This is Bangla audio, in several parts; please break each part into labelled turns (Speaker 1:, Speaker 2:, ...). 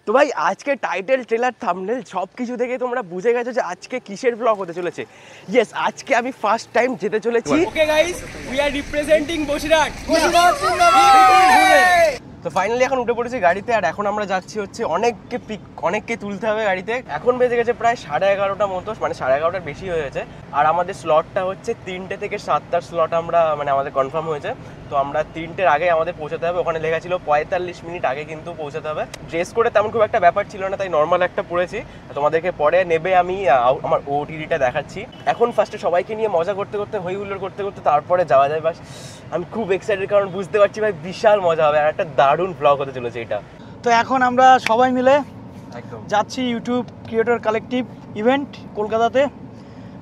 Speaker 1: তো ভাই আজকে টাইটেল ট্রেলার থাম্বনেল সব কিছু থেকে তোমরা বুঝে গেছো যে আজকে কিসের ব্লগ হতে চলেছে। ইয়েস, আজকে আমি ফার্স্ট টাইম যেতে চলেছি।
Speaker 2: Okay guys, we are representing Basirhat.
Speaker 1: তো ফাইনালি এখন উঠে পড়েছি গাড়িতে, আর এখন আমরা যাচ্ছি হচ্ছে অনেককে তুলতে হবে গাড়িতে। এখন বেজে গেছে প্রায় 11:30 মতো, মানে 11:30টার বেশি হয়ে গেছে। আর আমাদের স্লটটা হচ্ছে 3টে থেকে 7টার স্লট আমরা মানে আমাদের কনফার্ম হয়েছে। তো আমরা 3টের আগে আমাদের পৌঁছাতে হবে। ওখানে লেখা ছিল 45 মিনিট আগে কিন্তু পৌঁছাতে হবে। ড্রেস করে তেমন খুব একটা ব্যাপার ছিল না, তাই নর্মাল একটা পরেছি। তোমাদেরকে পরে নেবে আমি আমার ওটিডিটা দেখাচ্ছি। এখন ফার্স্টে সবাইকে নিয়ে মজা করতে করতে হই হুল্লোড় করতে করতে তারপরে যাওয়া যায়। বাস আমি খুব এক্সাইটেড, কারণ বুঝতে পারছি ভাই বিশাল মজা হবে আর একটা দারুণ ব্লগ হতে চলেছে এটা।
Speaker 3: তো এখন আমরা সবাই মিলে
Speaker 1: একদম
Speaker 3: যাচ্ছি ইউটিউব ক্রিয়েটর কালেকটিভ ইভেন্ট কলকাতাতে।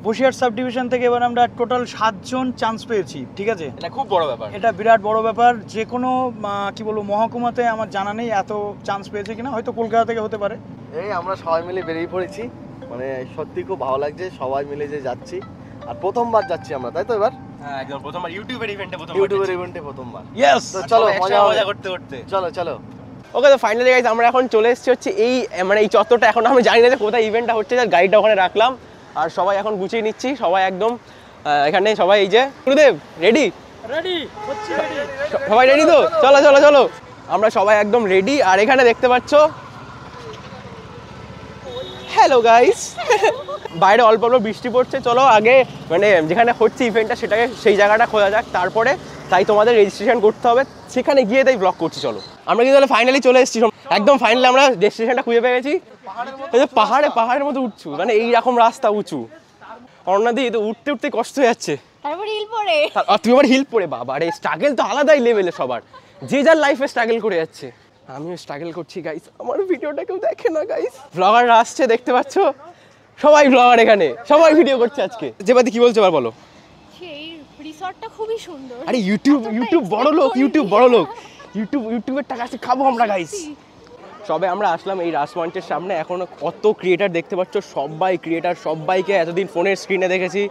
Speaker 3: বসিরহাট সাব ডিভিশন থেকে এবার আমরা টোটাল 7 জন চান্স পেয়েছি, ঠিক আছে?
Speaker 1: এটা খুব বড় ব্যাপার,
Speaker 3: এটা বিরাট বড় ব্যাপার। যে কোনো কি বলবো মহকুমাতে আমার জানা নেই এত চান্স পেয়েছে কিনা, হয়তো কলকাতা থেকে হতে পারে।
Speaker 4: এই আমরা সবাই মিলে বেরিয়ে পড়েছি, মানে সত্যি খুব ভালো লাগছে সবাই মিলে যে যাচ্ছি। আর প্রথমবার যাচ্ছি আমরা, তাই তো? এবার
Speaker 1: হ্যাঁ একদম প্রথমবার ইউটিউবের ইভেন্টে
Speaker 4: প্রথমবার।
Speaker 3: ইয়েস,
Speaker 4: তো চলো
Speaker 1: মজা করতে করতে
Speaker 4: চলো।
Speaker 1: ওকে, তো ফাইনালি গাইস আমরা এখন চলে এসেছি হচ্ছে এই মানে এই চত্বরটা। এখন আমি জানি না যে কোথায় ইভেন্টটা হচ্ছে, যার গাড়িটা ওখানে রাখলাম আর সবাই এখন গুছিয়ে নিচ্ছি। সবাই একদম এখানে সবাই এই যে গুরুদেব রেডি সবাই রেডি তো? চলো আমরা সবাই একদম রেডি। আর এখানে দেখতে পাচ্ছ, হ্যালো গাইস, বাইরে অল্প অল্প বৃষ্টি পড়ছে। চলো আগে মানে যেখানে হচ্ছে ইভেন্টটা সেটাকে সেই জায়গাটা খোঁজা যাক, তারপরে তাই তোমাদের রেজিস্ট্রেশন করতে হবে, সেখানে গিয়ে তাই ব্লগ করছি। চলো আমরা কিন্তু তাহলে ফাইনালি চলে এসেছি, একদম ফাইনালি আমরা ডেস্টিনেশনটা খুঁজে পেয়ে গেছি। পাহাড়ের মতো উঠছু, মানে এইরকম রাস্তা উঁচু। অর্ণাদি তো উঠতে উঠতে কষ্ট হয়ে যাচ্ছে,
Speaker 5: তারপর হিল পড়ে।
Speaker 1: আর তুই আবার হিল পড়ে। বাবা রে, স্ট্রাগল তো আলাদাই লেভেলে সবার, যে যার লাইফে স্ট্রাগল করে যাচ্ছে। আমিও স্ট্রাগল করছি গাইস, আমার ভিডিওটা কেউ দেখে না গাইস। ব্লগাররা আসছে দেখতে পাচ্ছ, সবাই ব্লগার এখানে, সবাই ভিডিও করছে আজকে। যেবাদি কি বলছো এবার বলো?
Speaker 5: সেই রিসর্টটা খুবই সুন্দর।
Speaker 1: আরে ইউটিউব বড় লোক, ইউটিউবের টাকা আছে, খাবো আমরা গাইস। সবে আমরা আসলাম এই রাসমঞ্চের সামনে। এখনো কত ক্রিয়েটার দেখতে পাচ্ছ, সবাই ক্রিয়েটার, সবাইকে এতদিন ফোনের স্ক্রিনে দেখেছি,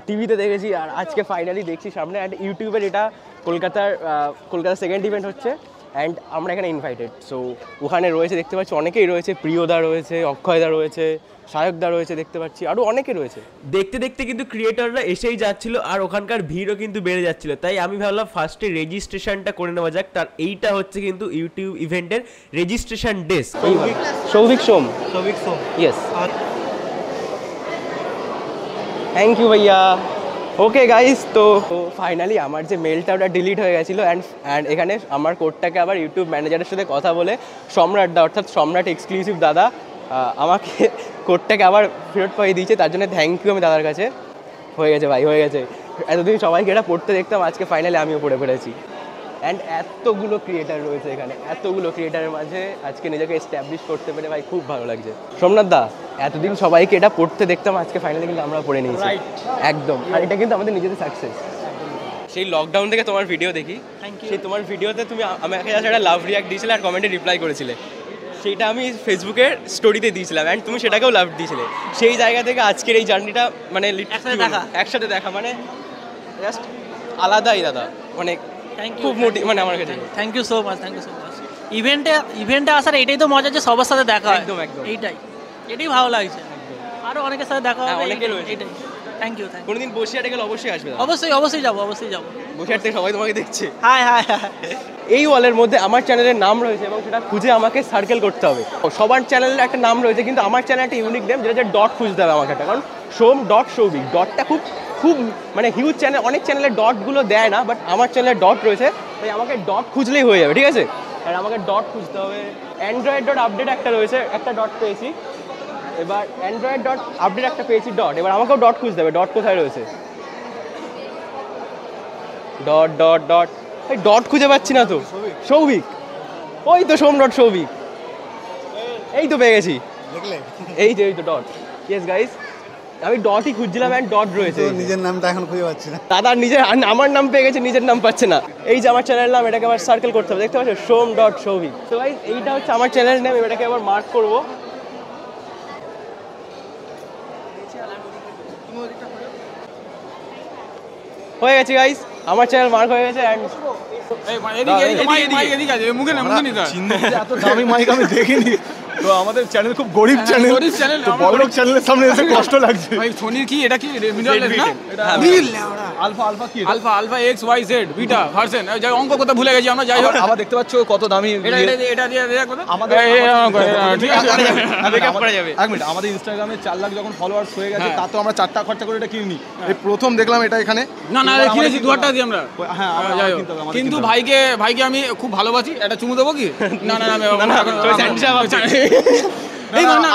Speaker 1: টিভিতে দেখেছি, আর আজকে ফাইনালি দেখছি সামনে। অ্যান্ড ইউটিউবের এটা কলকাতার সেকেন্ড ইভেন্ট হচ্ছে, অ্যান্ড আমরা এখানে ইনভাইটেড। সো ওখানে রয়েছে দেখতে পাচ্ছি অনেকেই রয়েছে, প্রিয়দা রয়েছে, অক্ষয়দা রয়েছে, সায়কদা রয়েছে, দেখতে পাচ্ছি আরও অনেকে রয়েছে।
Speaker 6: দেখতে দেখতে কিন্তু ক্রিয়েটররা এসেই যাচ্ছিল, আর ওখানকার ভিড়ও কিন্তু বেড়ে যাচ্ছিল। তাই আমি ভাবলাম ফার্স্টে রেজিস্ট্রেশনটা করে নেওয়া যাক। তার এইটা হচ্ছে কিন্তু ইউটিউব ইভেন্টের registration desk.
Speaker 1: Souvik Som, yes, thank you ভাইয়া। ওকে গাইস, তো ফাইনালি আমার যে মেলটা ওটা ডিলিট হয়ে গেছিলো, অ্যান্ড এখানে আমার কোডটাকে আবার ইউটিউব ম্যানেজারের সাথে কথা বলে সম্রাটদা, অর্থাৎ সম্রাট এক্সক্লুসিভ দাদা, আমাকে কোডটাকে আবার ফেরত পাইয়ে দিয়েছে। তার জন্য থ্যাংক ইউ আমি দাদার কাছে। হয়ে গেছে ভাই, হয়ে গেছে। এতদিন সবাইকে এটা পড়তে দেখতাম, আজকে ফাইনালি আমিও পড়ে ফেলেছি। অ্যান্ড এতগুলো ক্রিয়েটার রয়েছে এখানে, এতগুলো ক্রিয়েটারের মাঝে আজকে নিজেকে এস্টাবলিশ করতে পেরে ভাই খুব ভালো লাগছে। সোমনাথ দা, এতদিন সবাইকে এটা পড়তে দেখতাম, আজকে ফাইনালি কিন্তু আমরা পড়ে নিয়েছি একদম। আর এটা কিন্তু আমাদের নিজেদের সাকসেস। সেই লকডাউন থেকে তোমার ভিডিও দেখি, সেই তোমার ভিডিওতে তুমি আমাকে একটা লাভ রিয়াক্ট দিয়েছিলে আর কমেন্টে রিপ্লাই করেছিলে, সেইটা আমি ফেসবুকের স্টোরিতে দিয়েছিলাম, অ্যান্ড তুমি সেটাকেও লাভ দিয়েছিলে। সেই জায়গা থেকে আজকের এই জার্নিটা মানে একসাথে দেখা মানে জাস্ট আলাদাই দাদা, মানে খুব মানে আমার কাছে।
Speaker 7: Thank you so much. ইভেন্টে আসার এটাই তো মজা, যে সবার সাথে দেখা হয়।
Speaker 1: একদম
Speaker 7: এটাই ভালো লাগছে। আরো অনেকের সাথে দেখা হবে, এটাই। Thank you.
Speaker 1: কোনোদিন বসিরহাটে গেলে অবশ্যই আসবে।
Speaker 7: অবশ্যই যাবো।
Speaker 1: বসিরহাট থেকে সবাই তোমাকে দেখছে।
Speaker 7: হাই।
Speaker 1: এই ওয়ালের মধ্যে আমার চ্যানেলের নাম রয়েছে এবং সেটা খুঁজে আমাকে সার্কেল করতে হবে। সবার চ্যানেলের একটা নাম রয়েছে, কিন্তু আমার চ্যানেল একটা ইউনিক নেম, যেটা ডট খুঁজতে হবে আমাকে একটা, কারণ সোম.সৌভিক ডটটা খুব মানে হিউজ চ্যানেল, অনেক চ্যানেলের ডটগুলো দেয় না, বাট আমার চ্যানেলের ডট রয়েছে, তাই আমাকে ডট খুঁজলেই হয়ে যাবে, ঠিক আছে? আর আমাকে ডট খুঁজতে হবে। অ্যান্ড্রয়েড.আপডেট একটা রয়েছে, একটা ডট পেয়েছি। এবার অ্যান্ড্রয়েড.আপডেট একটা পেয়েছি ডট, এবার আমাকেও ডট খুঁজতে হবে। ডট কোথায় রয়েছে? ডট এই ডট খুঁজে পাচ্ছি না তো। সৌভিক, ওই তো সোম.সৌভিক, এই তো পেয়ে গেছি। এই তো ডট। ইয়েস গাইস, আমি ডটই খুঁজছিলাম, অ্যান্ড ডট রয়েছে।
Speaker 4: নিজের নামটা এখন খুঁজে পাচ্ছি না।
Speaker 1: দাদা আমার নাম পেয়ে গেছে, নিজের নাম পাচ্ছে না। এই যে আমার চ্যানেল নাম, এটাকে আবার সার্কেল করতে হবে, দেখতে পাচ্ছ? সোম.সৌভিক। তো গাইস এইটা হচ্ছে আমার চ্যানেল নেম, এটাকে আবার মার্ক করবো। হয়ে গেছে গাইস, আমার চ্যানেল মার্ক হয়ে গেছে। অ্যান্ড
Speaker 2: এদিকে মুখে না, মুখে নিতে
Speaker 4: এত দামি মাইক আমি দেখিনি।
Speaker 8: তো আমাদের চ্যানেল খুব গরিব চ্যানেল,
Speaker 2: গরিব চ্যানেল,
Speaker 8: তো বড়লোক চ্যানেলের সামনে এসে কষ্ট লাগছে।
Speaker 2: ভাই সোনির কি এটা কি মিডল না এটা
Speaker 8: আলফা আলফা কি
Speaker 2: alpha X Y Z beta version যাই অঙ্ক কথা ভুলে গেছি আমরা, যাই হোক
Speaker 8: আবার দেখতে পাচ্ছ কত দামি
Speaker 2: এটা দিয়ে
Speaker 8: আমাদের
Speaker 2: ঠিক আছে
Speaker 8: এক মিনিট, আমাদের ইনস্টাগ্রামে 4 লাখ যখন ফলোয়ার্স হয়ে গেছে তা তো আমরা 4 টাকা খরচা করে এটা কিনি। এই প্রথম দেখলাম এটা এখানে,
Speaker 2: না কিনেছি 2000 টাকা দিয়ে আমরা।
Speaker 8: হ্যাঁ
Speaker 2: যাই হোক, কিন্তু ভাইকে আমি খুব ভালোবাসি, এটা চুমু দেবো কি? না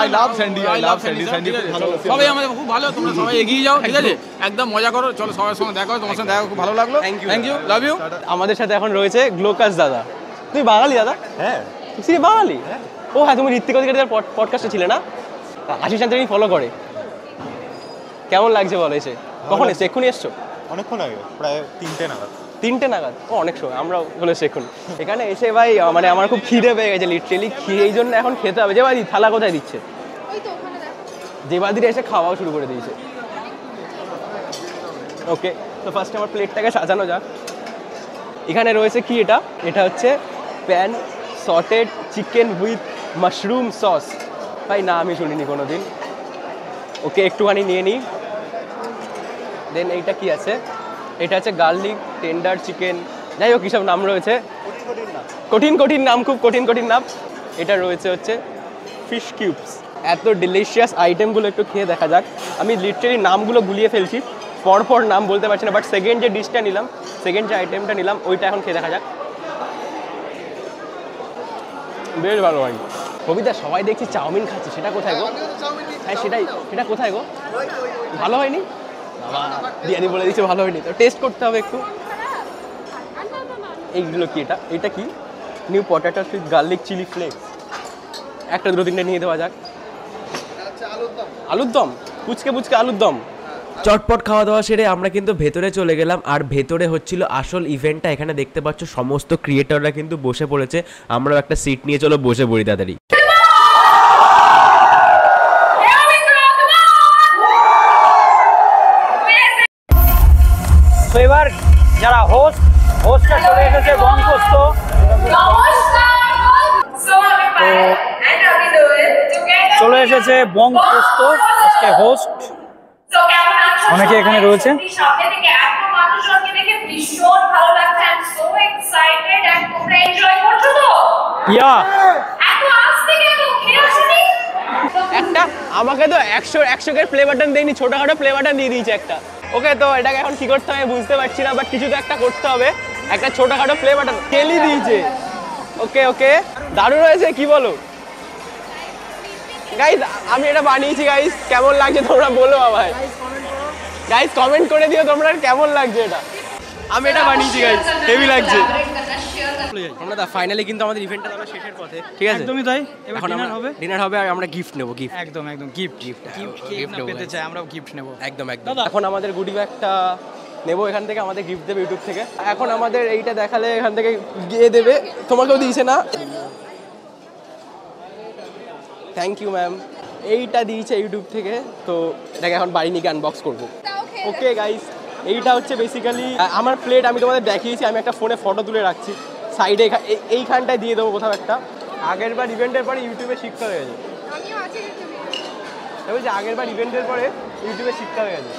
Speaker 8: আই লাভ স্যান্ডি, স্যান্ডি খুব ভালো।
Speaker 2: সবাই আমাদের খুব ভালো, তোমরা সবাই এগিয়ে যাও, ঠিক আছে? একদম মজা করো, চলো সবার সঙ্গে দেখা, তোমার সঙ্গে দেখা খুব ভালো লাগলো। Thank you, love you.
Speaker 1: আমাদের সাথে এখন রয়েছে গ্লোকাস দাদা। তুই বাঙালি দাদা?
Speaker 8: হ্যাঁ
Speaker 1: তুই বাঙালি? ও হ্যাঁ, তুমি ঋত্বিক অধিকারীর পডকাস্টে ছিলে না? আশিস শান্তী ফলো করে। কেমন লাগছে বলো এসে? কখন এসছো? এক্ষুনি এসছো?
Speaker 8: অনেকক্ষণ আগে, প্রায়
Speaker 1: 3টে নাগাদ। ও অনেক সময়, আমরাও চলে এসে এখন এখানে এসে ভাই মানে আমার খুব খিদে পেয়ে গেছে লিটারেলি, এই জন্য এখন খেতে হবে। যে বাদি থালা কোথায় দিচ্ছে? যে বাদিটা এসে খাওয়াও শুরু করে দিয়েছে। ওকে, তো ফার্স্টে আমার প্লেটটাকে সাজানো যাক। এখানে রয়েছে কি এটা? এটা হচ্ছে pan sautéed chicken with mushroom sauce. ভাই না, আমি শুনিনি কোনো দিন। ওকে, একটুখানি নিয়ে নিই। দেন এইটা কি আছে? এটা হচ্ছে গার্লিক টেন্ডার চিকেন, যাই হোক কিসব নাম রয়েছে, কঠিন নাম, খুব কঠিন নাম। এটা রয়েছে হচ্ছে ফিশ কিউবস। এত ডিলিশিয়াস আইটেমগুলো একটু খেয়ে দেখা যাক। আমি লিটারেলি নামগুলো গুলিয়ে ফেলছি, পরপর নাম বলতে পারছি না, বাট সেকেন্ড যে ডিশটা নিলাম, সেকেন্ড যে আইটেমটা নিলাম, ওইটা এখন খেয়ে দেখা যাক। বেশ ভালো হয়। কবিতা সবাই দেখছি চাউমিন খাচ্ছে, সেটা কোথায় গো? হ্যাঁ সেটা কোথায় গো? ভালো হয়নি? বিরিয়ানি বলে দিচ্ছে ভালো হয়নি, তো টেস্ট করতে হবে একটু। এইগুলো কি? এটা কি? New potato with garlic chilli flakes. একটা 2-3টে নিয়ে দেওয়া যাক। আলুর দম, পুচকে আলুর দম।
Speaker 6: চটপট খাওয়া দাওয়া সেরে আমরা কিন্তু ভেতরে চলে গেলাম, আর ভেতরে হচ্ছিল আসল ইভেন্টটা। এখানে দেখতে পাচ্ছ সমস্ত ক্রিয়েটররা কিন্তু বসে পড়েছে, আমরাও একটা সিট নিয়ে চলো বসে পড়ি তাড়াতাড়ি।
Speaker 3: তো এবার যারা হোস্টটা চলে এসেছে বঙ্কস্ত। চলে এসেছে বঙ্কস্ত আজকে হোস্ট, অনেকে এখানে রয়েছে।
Speaker 1: একটা আমাকে তো 100 প্লে বাটন দেয়নি, ছোটখাটো প্লে বাটন দিয়ে দিয়েছে একটা। ওকে, তো এটাকে এখন কি করতে হবে বুঝতে পারছি না, বাট কিছু তো একটা করতে হবে। একটা ছোটখাটো প্লে বাটন খেলি দিয়েছে। ওকে, দারুণ হয়েছে, কি বলো গাইস? আমি এটা বানিয়েছি গাইস, কেমন লাগছে তোমরা বলো ভাই। গাইস কমেন্ট করে দিও তোমরা কেমন লাগছে এটা। আমি এটা বানিয়েছি গাইস, হেভি লাগছে। আমরা ফাইনালি কিন্তু আমাদের ইভেন্টটা আমরা শেষের পথে, ঠিক আছে?
Speaker 3: একদমই তাই। এবার
Speaker 1: এখন ডিনার হবে আর আমরা গিফট নেব।
Speaker 3: একদম গিফট পেতে চাই, আমরাও গিফট নেব।
Speaker 1: একদম এখন আমাদের গুডি ব্যাগটা নেবো এখান থেকে, আমাদের গিফট দেবে ইউটিউব থেকে। এখন আমাদের এইটা দেখালে এখান থেকে গিয়ে দেবে, তোমাকেও দিয়েছে না? Thank you ma'am. এইটা দিয়েছে ইউটিউব থেকে, তো এটাকে এখন বাড়ি নিয়ে আনবক্স করবো। ওকে গাইস, এইটা হচ্ছে বেসিক্যালি আমার প্লেট। আমি তোমাদের দেখিয়েছি, আমি একটা ফোনে ফটো তুলে রাখছি সাইডে, এইখানটায় দিয়ে দেবো কোথাও একটা। আগের বার ইভেন্টের পরে ইউটিউবে শিক্ষা হয়ে গেছে। বলছি আগের বার ইভেন্টের পরে ইউটিউবে শিক্ষা হয়ে গেছে।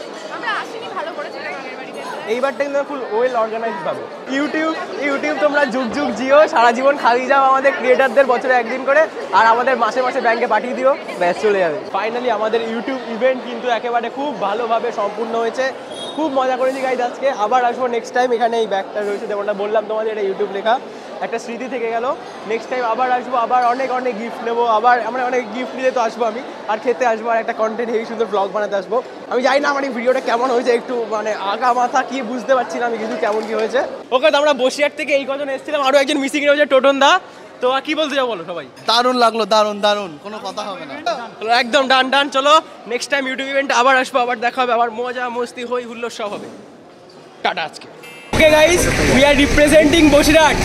Speaker 1: এইবারটা কিন্তু ফুল ওয়েল অর্গানাইজড পাবে। ইউটিউব তোমরা যুগ জিও, সারা জীবন খাইয়ে যাও আমাদের ক্রিয়েটারদের বছরে একদিন করে, আর আমাদের মাসে ব্যাংকে পাঠিয়ে দিও, ব্যাস চলে যাবে। ফাইনালি আমাদের ইউটিউব ইভেন্ট কিন্তু একেবারে খুব ভালোভাবে সম্পূর্ণ হয়েছে। খুব মজা করেছি গাইজ আজকে। আবার আসবো নেক্সট টাইম। এখানে এই ব্যাগটা রয়েছে, যেমনটা বললাম তোমাদের, এটা ইউটিউব লেখা, একটা স্মৃতি থেকে গেল। নেক্সট টাইম আবার আসবো, আবার অনেক গিফট নেবো, আবার আমরা অনেক গিফট নিয়ে তো আসবো আমি, আর খেতে আসবো, আর একটা কন্টেন্ট হেভি সুন্দর ব্লগ বানাতে আসবো। আমি জানি না আমার এই ভিডিওটা কেমন হয়েছে, একটু মানে আগা মাথা কি বুঝতে পারছি না আমি, কিন্তু কেমন কি হয়েছে। ওকে, তো আমরা বসিরহাট থেকে এই কজন এসেছিলাম, আরও একজন মিসিং রয়েছে টোটন দা। তো কি বলতে যাবো বলো সবাই?
Speaker 4: দারুণ লাগলো, দারুণ, কোনো কথা হবে না।
Speaker 1: একদম ডান। চলো নেক্সট টাইম ইউটিউব ইভেন্ট আবার আসবো, আবার দেখা হবে, আবার মজা মস্তি হই হুল্লোড় সব হবে। টাটা আজকে।
Speaker 2: Okay guys, we are representing Boshirat.